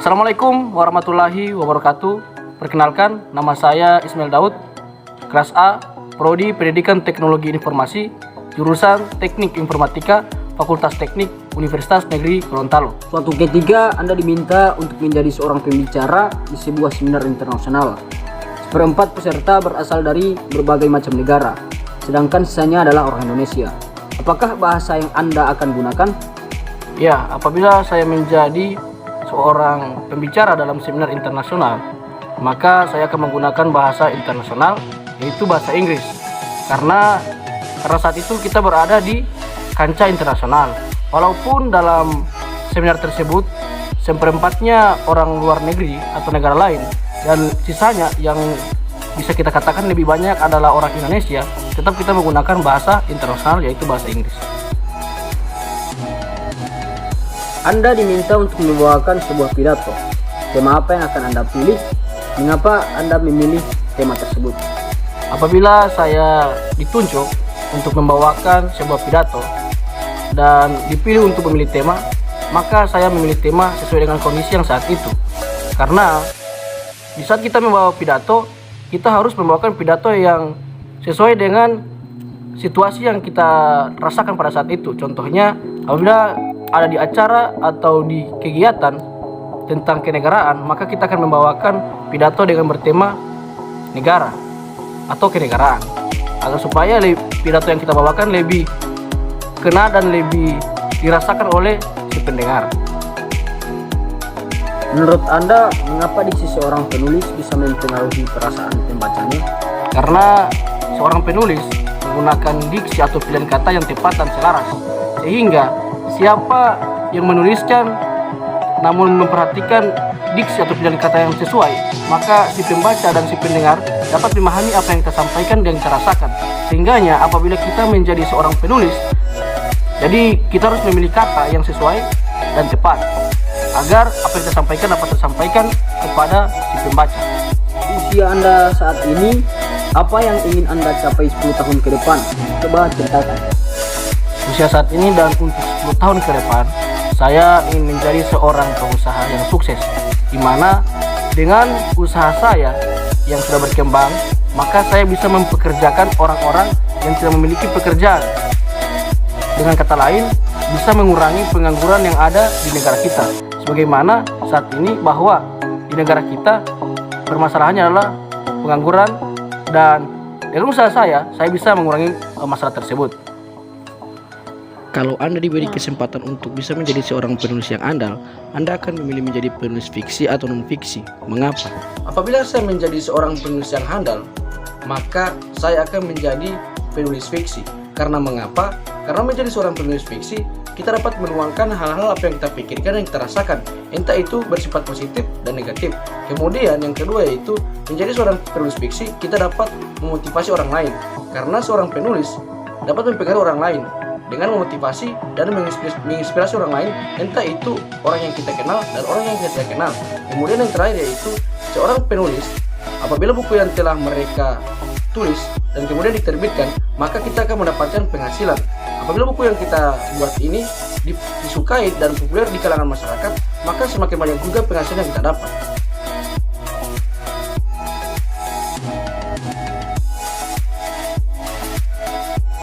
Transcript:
Assalamualaikum warahmatullahi wabarakatuh. Perkenalkan, nama saya Ismail Daud, kelas A, Prodi Pendidikan Teknologi Informasi, jurusan Teknik Informatika, Fakultas Teknik Universitas Negeri Gorontalo. Suatu ketika Anda diminta untuk menjadi seorang pembicara di sebuah seminar internasional. Seperempat peserta berasal dari berbagai macam negara, sedangkan sisanya adalah orang Indonesia. Apakah bahasa yang Anda akan gunakan? Ya, apabila saya menjadi seorang pembicara dalam seminar internasional, maka saya akan menggunakan bahasa internasional, yaitu bahasa Inggris. Karena saat itu kita berada di kancah internasional. Walaupun dalam seminar tersebut seperempatnya orang luar negeri atau negara lain, dan sisanya yang bisa kita katakan lebih banyak adalah orang Indonesia, tetap kita menggunakan bahasa internasional, yaitu bahasa Inggris. Anda diminta untuk membawakan sebuah pidato. Tema apa yang akan Anda pilih? Mengapa Anda memilih tema tersebut? Apabila saya ditunjuk untuk membawakan sebuah pidato dan dipilih untuk memilih tema, maka saya memilih tema sesuai dengan kondisi yang saat itu. Karena di saat kita membawa pidato, kita harus membawakan pidato yang sesuai dengan situasi yang kita rasakan pada saat itu. Contohnya, apabila ada di acara atau di kegiatan tentang kenegaraan, maka kita akan membawakan pidato dengan bertema negara atau kenegaraan, agar supaya pidato yang kita bawakan lebih kena dan lebih dirasakan oleh si pendengar. Menurut Anda, mengapa diksi seorang penulis bisa mempengaruhi perasaan pembacanya? Karena seorang penulis menggunakan diksi atau pilihan kata yang tepat dan selaras, sehingga siapa yang menuliskan namun memperhatikan diksi atau pilihan kata yang sesuai, maka si pembaca dan si pendengar dapat memahami apa yang kita sampaikan dan kita rasakan. Sehingganya apabila kita menjadi seorang penulis, jadi kita harus memilih kata yang sesuai dan tepat, agar apa yang kita sampaikan dapat tersampaikan kepada si pembaca. Usia Anda saat ini, apa yang ingin Anda capai 10 tahun ke depan? Coba ceritakan. Usia saat ini dan untuk 10 tahun ke depan, saya ingin menjadi seorang pengusaha yang sukses, di mana dengan usaha saya yang sudah berkembang, maka saya bisa mempekerjakan orang-orang yang tidak memiliki pekerjaan. Dengan kata lain, bisa mengurangi pengangguran yang ada di negara kita. Sebagaimana saat ini bahwa di negara kita permasalahannya adalah pengangguran, dan dengan usaha saya bisa mengurangi masalah tersebut. Kalau Anda diberi kesempatan untuk bisa menjadi seorang penulis yang andal, Anda akan memilih menjadi penulis fiksi atau non-fiksi. Mengapa? Apabila saya menjadi seorang penulis yang handal, maka saya akan menjadi penulis fiksi. Karena mengapa? Karena menjadi seorang penulis fiksi, kita dapat menuangkan hal-hal apa yang kita pikirkan dan kita rasakan, entah itu bersifat positif dan negatif. Kemudian yang kedua yaitu menjadi seorang penulis fiksi, kita dapat memotivasi orang lain. Karena seorang penulis dapat mempengaruhi orang lain dengan memotivasi dan menginspirasi orang lain, entah itu orang yang kita kenal dan orang yang kita tidak kenal. Kemudian yang terakhir yaitu seorang penulis, apabila buku yang telah mereka tulis dan kemudian diterbitkan, maka kita akan mendapatkan penghasilan. Apabila buku yang kita buat ini disukai dan populer di kalangan masyarakat, maka semakin banyak juga penghasilan yang kita dapat.